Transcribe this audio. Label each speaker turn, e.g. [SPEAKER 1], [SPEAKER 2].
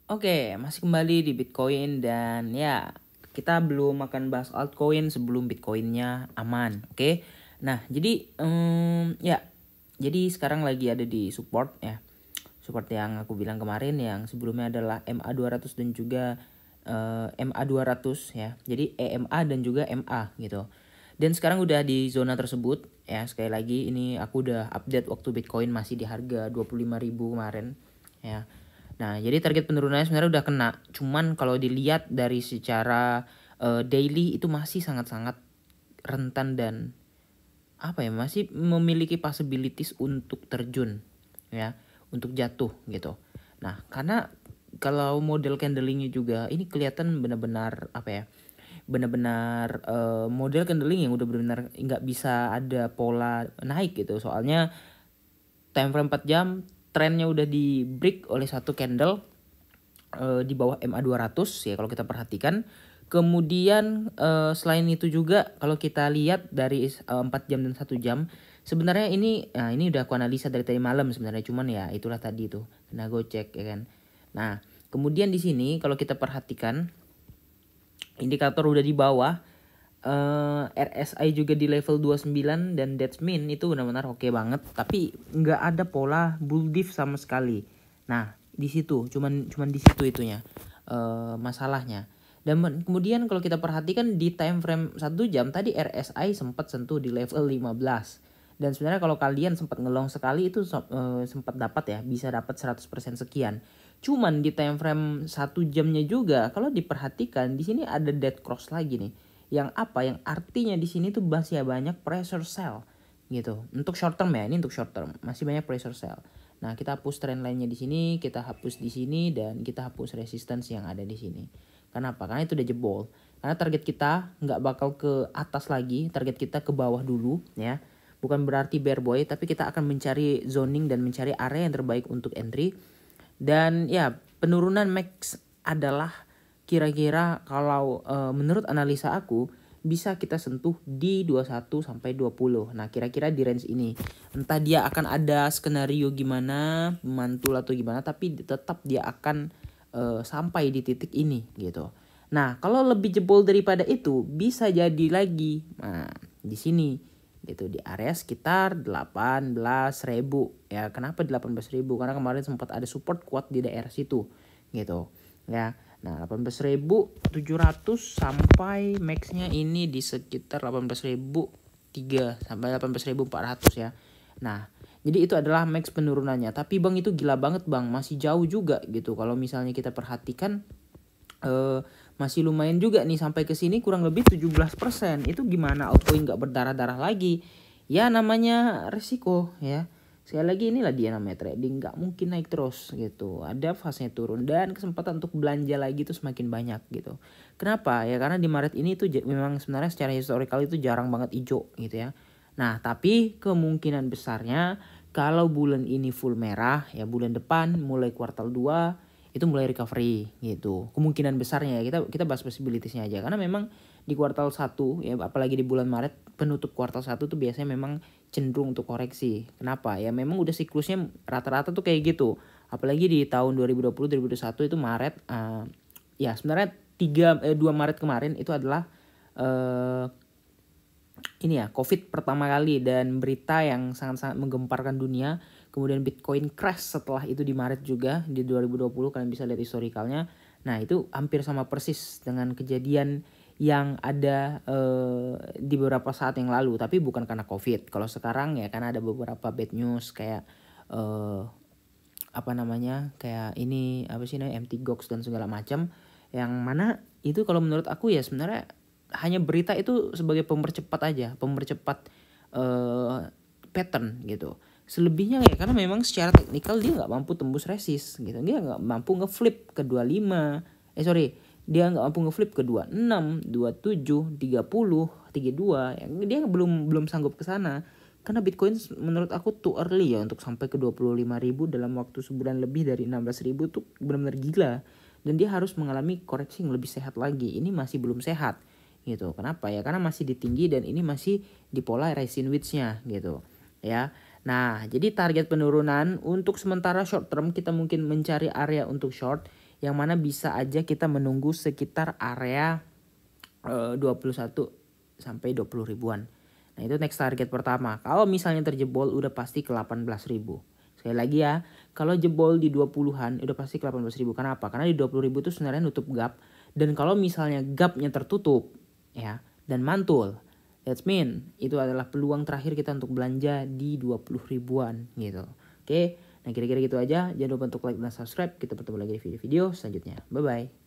[SPEAKER 1] Oke, masih kembali di Bitcoin dan ya kita belum akan bahas altcoin sebelum Bitcoinnya aman. Oke, nah jadi sekarang lagi ada di support ya, support yang aku bilang kemarin yang sebelumnya adalah MA200 dan juga MA200 ya. Jadi EMA dan juga MA gitu. Dan sekarang udah di zona tersebut ya. Sekali lagi ini aku udah update waktu Bitcoin masih di harga 25.000 kemarin ya. Nah, jadi target penurunannya sebenarnya udah kena. Cuman kalau dilihat dari secara daily itu masih sangat-sangat rentan dan masih memiliki possibilities untuk terjun ya, untuk jatuh gitu. Nah, karena kalau model candlingnya juga ini kelihatan benar-benar benar-benar model candling yang udah benar-benar nggak bisa ada pola naik gitu. Soalnya time frame 4 jam trennya udah di break oleh satu candle di bawah MA200 ya kalau kita perhatikan. Kemudian selain itu juga kalau kita lihat dari 4 jam dan 1 jam sebenarnya ini udah aku analisa dari tadi malam sebenarnya, cuman ya itulah tadi tuh kena gocek ya kan. Nah, kemudian di sini kalau kita perhatikan indikator udah di bawah, RSI juga di level 29 dan that's mean itu benar-benar oke banget, tapi nggak ada pola bull diff sama sekali. Nah, di situ cuman di situ itunya masalahnya. Dan kemudian kalau kita perhatikan di time frame 1 jam tadi RSI sempat sentuh di level 15. Dan sebenarnya kalau kalian sempat ngelong sekali itu sempat dapat ya, bisa dapat 100% sekian. Cuman di time frame 1 jamnya juga kalau diperhatikan di sini ada dead cross lagi nih. Yang artinya di sini tuh masih banyak pressure sell gitu. Untuk short term ya, ini untuk short term masih banyak pressure sell. Nah, kita hapus trend lainnya di sini, kita hapus di sini, dan kita hapus resistance yang ada di sini. Kenapa? Karena itu udah jebol. Karena target kita nggak bakal ke atas lagi, target kita ke bawah dulu ya. Bukan berarti bear boy, tapi kita akan mencari zoning dan mencari area yang terbaik untuk entry. Dan ya, penurunan max adalah kira-kira kalau menurut analisa aku bisa kita sentuh di 21 sampai 20. Nah, kira-kira di range ini. Entah dia akan ada skenario gimana, mantul atau gimana, tapi tetap dia akan sampai di titik ini gitu. Nah, kalau lebih jebol daripada itu bisa jadi lagi. Nah, di sini gitu di area sekitar 18.000 ya. Kenapa 18.000? Karena kemarin sempat ada support kuat di daerah situ gitu ya. Nah, 18.700 sampai maxnya ini di sekitar 18.003 sampai 18.400 ya. Nah, jadi itu adalah max penurunannya. Tapi Bang, itu gila banget Bang, masih jauh juga gitu. Kalau misalnya kita perhatikan masih lumayan juga nih sampai ke sini kurang lebih 17%. Itu gimana altcoin nggak berdarah-darah lagi? Ya namanya resiko ya. Sekali lagi inilah dia namanya trading, nggak mungkin naik terus gitu. Ada fasenya turun dan kesempatan untuk belanja lagi itu semakin banyak gitu. Kenapa? Ya karena di Maret ini tuh memang sebenarnya secara historical itu jarang banget hijau gitu ya. Nah, tapi kemungkinan besarnya kalau bulan ini full merah ya bulan depan mulai kuartal 2 itu mulai recovery gitu. Kemungkinan besarnya ya kita bahas possibilitiesnya aja karena memang di kuartal 1 ya apalagi di bulan Maret penutup kuartal 1 tuh biasanya memang cenderung untuk koreksi. Kenapa? Ya memang udah siklusnya rata-rata tuh kayak gitu. Apalagi di tahun 2020 2021 itu Maret ya sebenarnya 2 Maret kemarin itu adalah ini ya COVID pertama kali dan berita yang sangat-sangat menggemparkan dunia. Kemudian Bitcoin crash setelah itu di Maret juga di 2020, kalian bisa lihat historikalnya. Nah, itu hampir sama persis dengan kejadian yang ada di beberapa saat yang lalu, tapi bukan karena COVID. Kalau sekarang ya karena ada beberapa bad news kayak kayak ini MT Gox dan segala macam, yang mana itu kalau menurut aku ya sebenarnya hanya berita itu sebagai pemercepat pattern gitu. Selebihnya ya karena memang secara teknikal dia nggak mampu tembus resist gitu, dia nggak mampu ngeflip ke 25, dia nggak mampu ngeflip ke 26, 27, 30, 32, yang dia belum sanggup ke sana. Karena Bitcoin menurut aku too early ya untuk sampai ke 25.000 dalam waktu sebulan lebih dari 16.000 tuh benar-benar gila. Dan dia harus mengalami koreksi yang lebih sehat lagi. Ini masih belum sehat gitu. Kenapa ya? Karena masih di tinggi dan ini masih di pola rising wedge-nya gitu ya. Nah, jadi target penurunan untuk sementara short term kita mungkin mencari area untuk short yang mana bisa aja kita menunggu sekitar area 21 sampai 20 ribuan. Nah itu next target pertama. Kalau misalnya terjebol udah pasti ke 18 ribu. Sekali lagi ya, kalau jebol di 20-an udah pasti ke 18 ribu. Kenapa? Karena di 20 ribu itu sebenarnya nutup gap. Dan kalau misalnya gapnya tertutup ya dan mantul, that's mean itu adalah peluang terakhir kita untuk belanja di 20 ribuan gitu. Oke, nah kira-kira gitu aja. Jangan lupa untuk like dan subscribe. Kita bertemu lagi di video-video selanjutnya. Bye-bye.